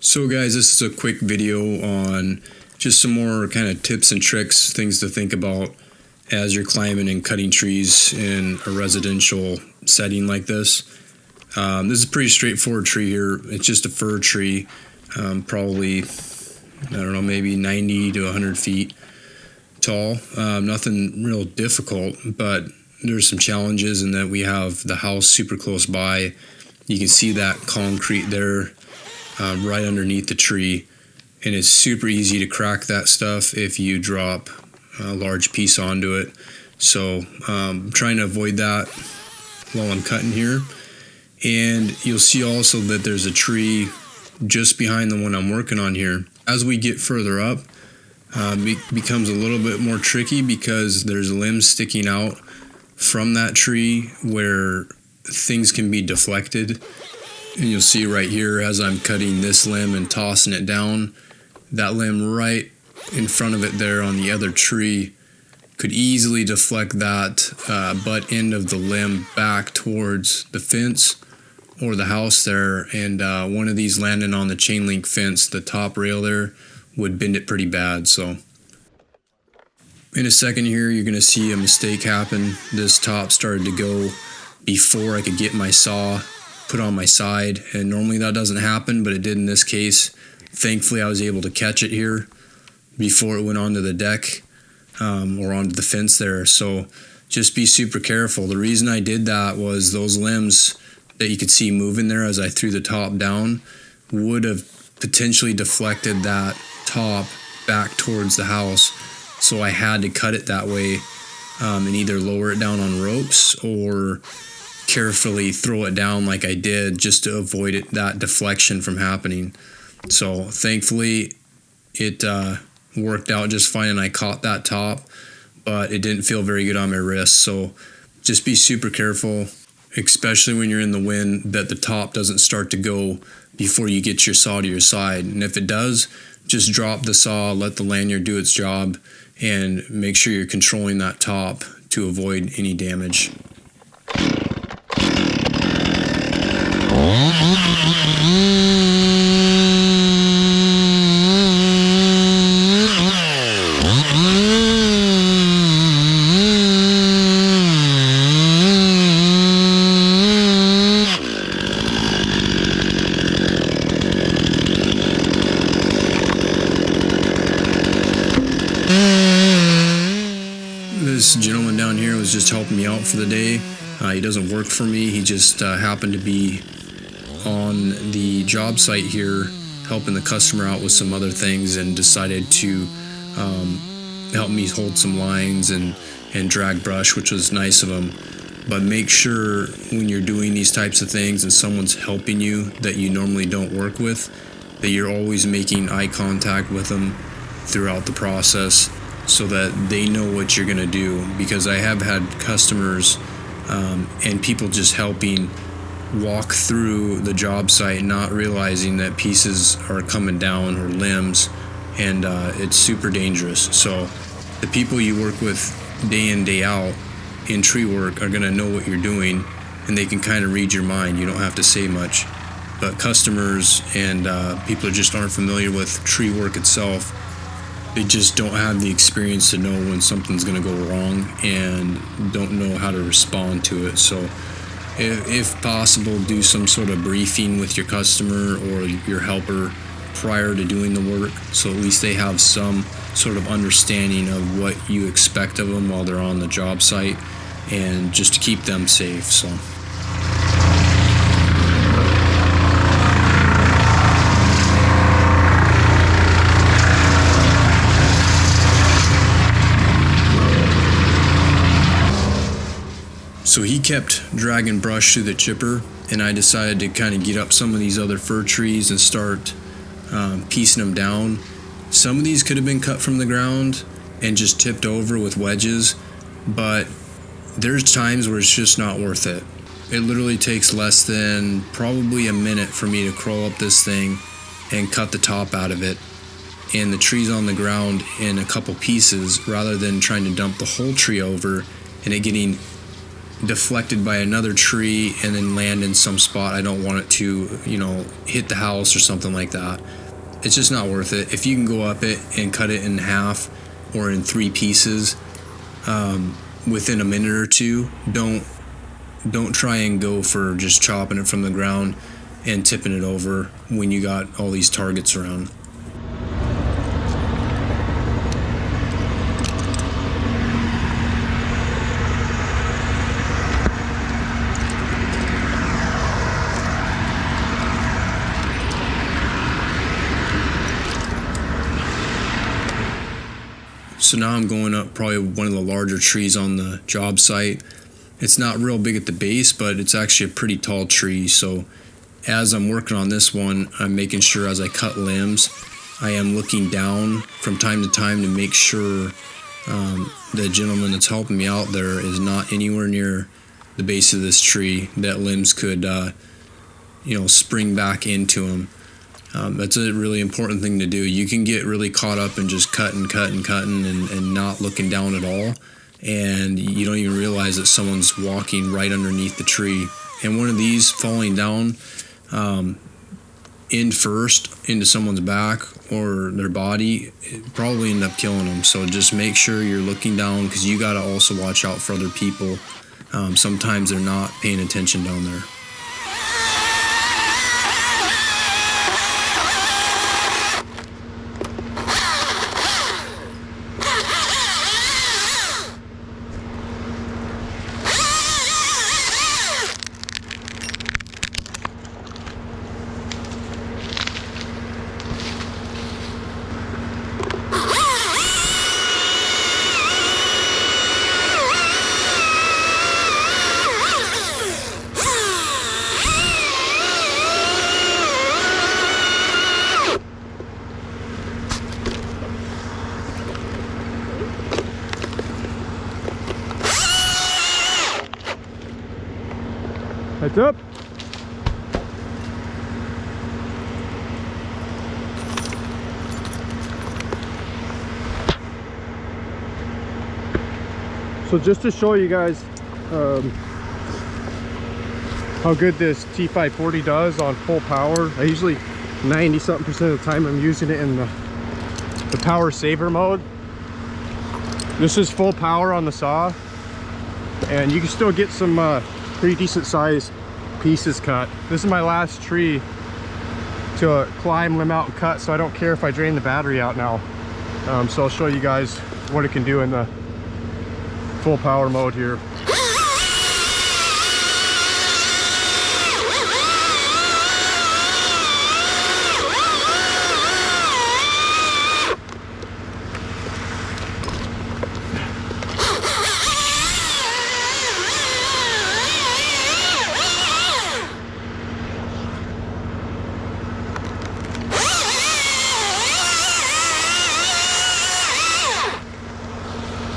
So guys, this is a quick video on just some more kind of tips and tricks, things to think about as you're climbing and cutting trees in a residential setting like this. This is a pretty straightforward tree here. It's just a fir tree, probably, I don't know, maybe 90 to 100 feet tall. Nothing real difficult, but there's some challenges in that we have the house super close by. You can see that concrete there right underneath the tree, and it's super easy to crack that stuff if you drop a large piece onto it. So I'm trying to avoid that while I'm cutting here. And you'll see also that there's a tree just behind the one I'm working on here. As we get further up, it becomes a little bit more tricky because there's limbs sticking out from that tree where things can be deflected. And you'll see right here as I'm cutting this limb and tossing it down, that limb right in front of it there on the other tree could easily deflect that butt end of the limb back towards the fence or the house there, and one of these landing on the chain link fence, the top rail there, would bend it pretty bad. So in a second here, you're going to see a mistake happen. This top started to go before I could get my saw put on my side, and normally that doesn't happen, but it did in this case. Thankfully I was able to catch it here before it went onto the deck or onto the fence there. So just be super careful. The reason I did that was those limbs that you could see moving there as I threw the top down would have potentially deflected that top back towards the house. So I had to cut it that way and either lower it down on ropes or carefully throw it down like I did just to avoid that deflection from happening. So thankfully it worked out just fine and I caught that top, but it didn't feel very good on my wrist. So just be super careful, especially when you're in the wind, that the top doesn't start to go before you get your saw to your side. And if it does, just drop the saw, let the lanyard do its job, and make sure you're controlling that top to avoid any damage. This gentleman down here was just helping me out for the day. He doesn't work for me. He just happened to be on the job site here helping the customer out with some other things and decided to help me hold some lines and drag brush, which was nice of him. But make sure when you're doing these types of things and someone's helping you that you normally don't work with, that you're always making eye contact with them throughout the process so that they know what you're going to do. Because I have had customers and people just helping walk through the job site not realizing that pieces are coming down or limbs, and it's super dangerous. So the people you work with day in, day out in tree work are going to know what you're doing, and they can kind of read your mind. You don't have to say much. But customers and people that just aren't familiar with tree work itself, they just don't have the experience to know when something's going to go wrong and don't know how to respond to it. So if possible, do some sort of briefing with your customer or your helper prior to doing the work, so at least they have some sort of understanding of what you expect of them while they're on the job site, and just to keep them safe. So he kept dragging brush through the chipper, and I decided to kind of get up some of these other fir trees and start piecing them down. Some of these could have been cut from the ground and just tipped over with wedges, but there's times where it's just not worth it. It literally takes less than probably a minute for me to crawl up this thing and cut the top out of it, and the tree's on the ground in a couple pieces, rather than trying to dump the whole tree over and it getting deflected by another tree and then land in some spot I don't want it to, you know, hit the house or something like that. It's just not worth it. If you can go up it and cut it in half or in 3 pieces within a minute or two, don't try and go for just chopping it from the ground and tipping it over when you got all these targets around. So now I'm going up probably one of the larger trees on the job site. It's not real big at the base, but it's actually a pretty tall tree. So as I'm working on this one, I'm making sure as I cut limbs, I am looking down from time to time to make sure the gentleman that's helping me out there is not anywhere near the base of this tree that limbs could, you know, spring back into him. That's a really important thing to do. You can get really caught up in just cutting and not looking down at all, and you don't even realize that someone's walking right underneath the tree. And one of these falling down end first into someone's back or their body, it probably end up killing them. So just make sure you're looking down, because you got to also watch out for other people. Sometimes they're not paying attention down there. Heads up. So just to show you guys how good this T540 does on full power, I usually 90-something% of the time I'm using it in the power saver mode. This is full power on the saw, and you can still get some pretty decent sized pieces cut. This is my last tree to climb, limb out, and cut, so I don't care if I drain the battery out now. So I'll show you guys what it can do in the full power mode here.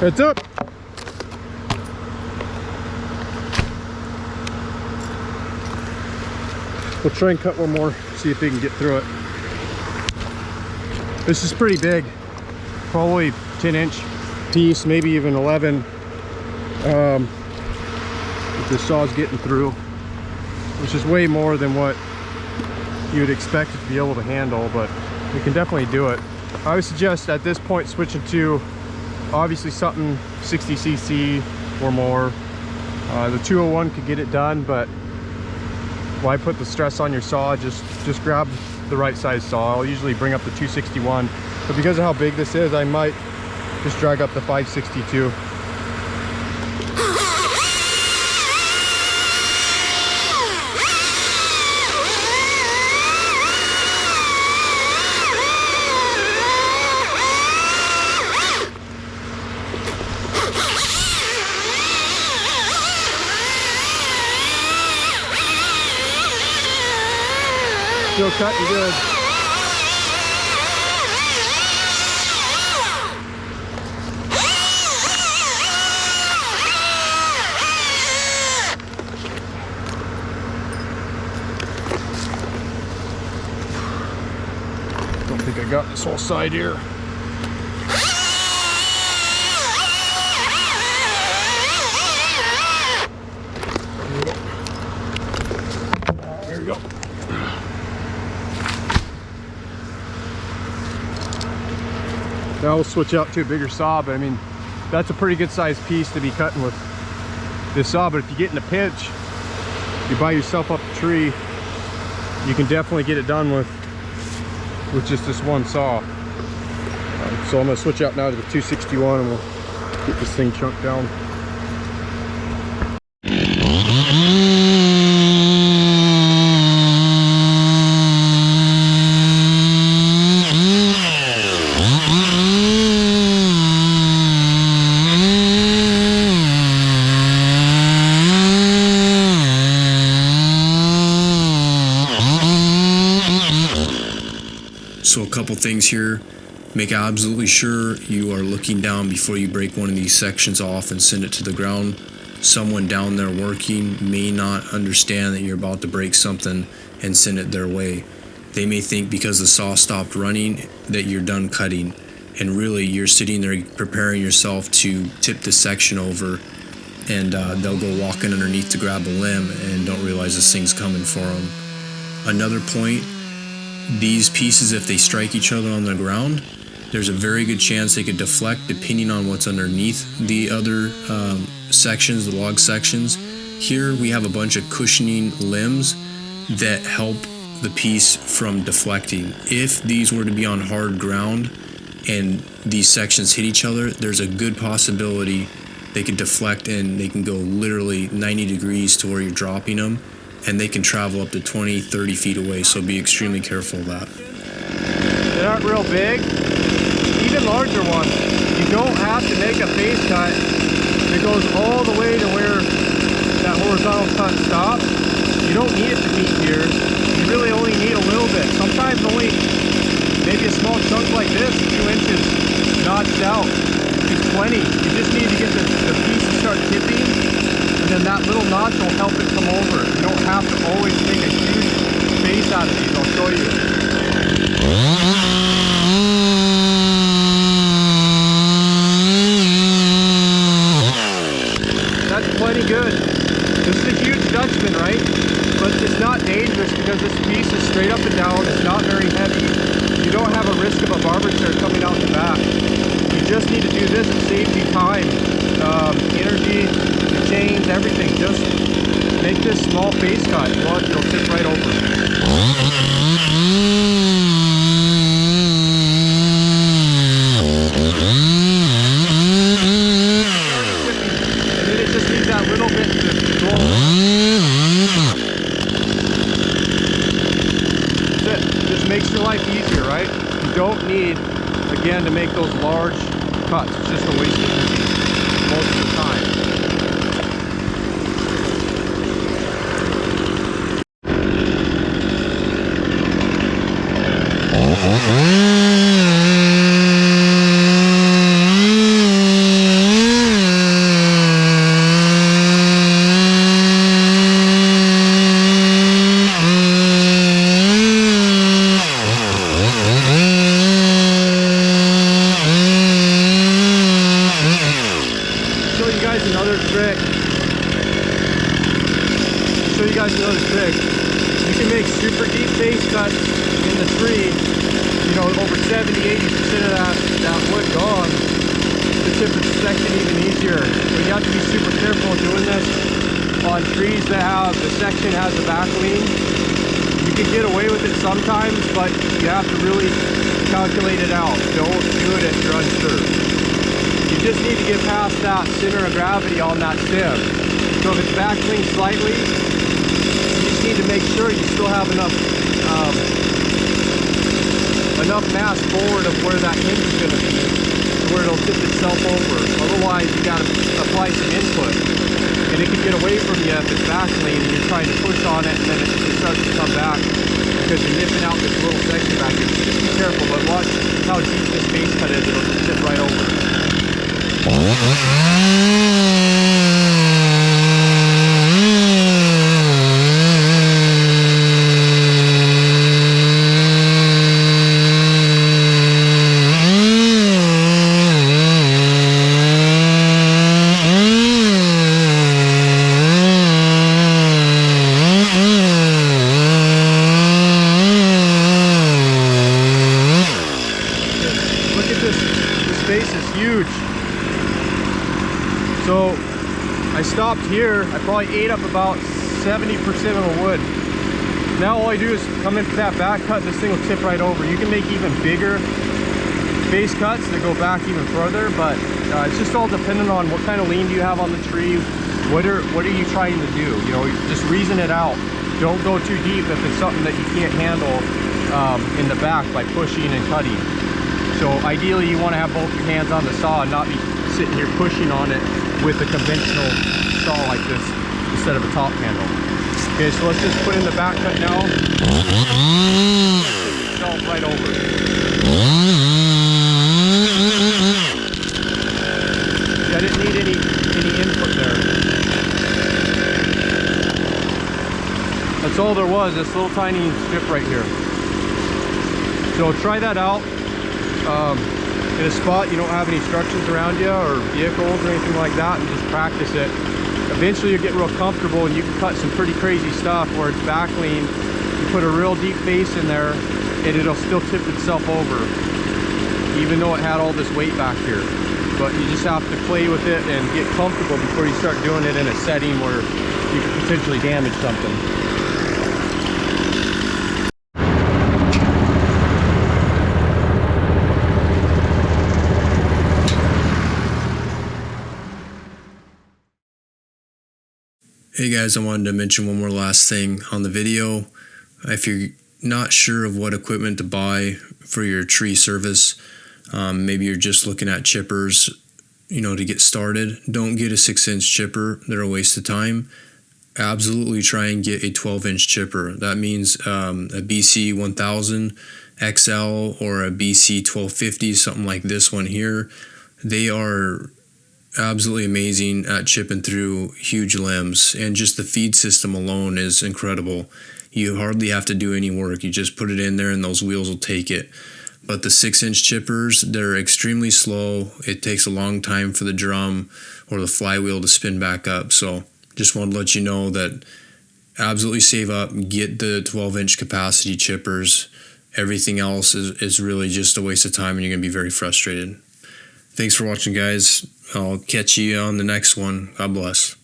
Heads up. We'll try and cut one more, see if we can get through it. This is pretty big, probably 10-inch piece, maybe even 11. If the saw's getting through, which is way more than what you'd expect it to be able to handle, but we can definitely do it. I would suggest at this point switching to obviously something 60cc or more. The 201 could get it done, but why put the stress on your saw? Just grab the right size saw. I'll usually bring up the 261, but because of how big this is, I might just drag up the 562. Still cutting good. Don't think I got this whole side here. Now we'll switch out to a bigger saw, but I mean, that's a pretty good sized piece to be cutting with this saw. But if you get in a pinch, you buy yourself up a tree, you can definitely get it done with just this one saw. So I'm gonna switch out now to the 261 and we'll get this thing chunked down. So a couple things here. Make absolutely sure you are looking down before you break one of these sections off and send it to the ground. Someone down there working may not understand that you're about to break something and send it their way. They may think because the saw stopped running that you're done cutting, and really you're sitting there preparing yourself to tip the section over, and they'll go walking underneath to grab a limb and don't realize this thing's coming for them. Another point, these pieces, if they strike each other on the ground, there's a very good chance they could deflect depending on what's underneath the other sections, the log sections. Here we have a bunch of cushioning limbs that help the piece from deflecting. If these were to be on hard ground and these sections hit each other, there's a good possibility they could deflect and they can go literally 90 degrees to where you're dropping them, and they can travel up to 20, 30 feet away, so be extremely careful of that. They aren't real big. Even larger ones, you don't have to make a face cut that goes all the way to where that horizontal cut stops. You don't need it to meet here. You really only need a little bit. Sometimes only maybe a small chunk like this, 2 inches notched out, is plenty. You just need to get the piece to start tipping, and then that little notch will help it come over. You don't have to always make a huge face out of these. I'll show you. That's plenty good. This is a huge Dutchman, right? But it's not dangerous because this piece is straight up and down. It's not very heavy. You don't have a risk of a barber chair coming out the back. You just need to do this. It saves you time, energy, the chains, everything. Just make this small face cut. Watch, it'll tip right over. Makes your life easier, right? You don't need, again, to make those large cuts. It's just a waste of energy most of the time. Another trick. You can make super deep face cuts in the tree, you know, over 70-80% of that wood gone. To tip the section even easier. But you have to be super careful doing this on trees that have, the section has a back lean. You can get away with it sometimes, but you have to really calculate it out. Don't do it if you're unsure. You just need to get past that center of gravity on that stem. So if it's back lean slightly, need to make sure you still have enough mass forward of where that hinge is going to be, where it'll tip itself over. Otherwise, you got to apply some input, and it can get away from you if it's back lean and you're trying to push on it, and then it starts to come back because you're nipping out this little section back here. Just be careful, but watch how deep this face cut is. It'll tip right over. here, I probably ate up about 70% of the wood. Now all I do is come into that back cut and this thing will tip right over. You can make even bigger base cuts that go back even further, but it's just all dependent on what kind of lean do you have on the tree. What are you trying to do? You know, just reason it out. Don't go too deep if it's something that you can't handle in the back by pushing and cutting. So ideally you want to have both your hands on the saw and not be sitting here pushing on it with a conventional saw like this instead of a top handle. Okay, so let's just put in the back cut now. Itself right over. I didn't need any input there. That's all there was, this little tiny strip right here. So try that out in a spot you don't have any structures around you or vehicles or anything like that, and just practice it. Eventually you'll get real comfortable and you can cut some pretty crazy stuff where it's back lean. You put a real deep face in there and it'll still tip itself over, even though it had all this weight back here. But you just have to play with it and get comfortable before you start doing it in a setting where you could potentially damage something. Hey guys, I wanted to mention one more last thing on the video. If you're not sure of what equipment to buy for your tree service, maybe you're just looking at chippers, to get started, don't get a 6-inch chipper. They're a waste of time. Absolutely try and get a 12-inch chipper. That means a BC 1000 XL or a BC 1250, something like this one here. They are absolutely amazing at chipping through huge limbs, and just the feed system alone is incredible. You hardly have to do any work. You just put it in there and those wheels will take it. But the 6-inch chippers, they're extremely slow. It takes a long time for the drum or the flywheel to spin back up. So just want to let you know that absolutely save up, get the 12-inch capacity chippers. Everything else is really just a waste of time and you're going to be very frustrated. Thanks for watching, guys. I'll catch you on the next one. God bless.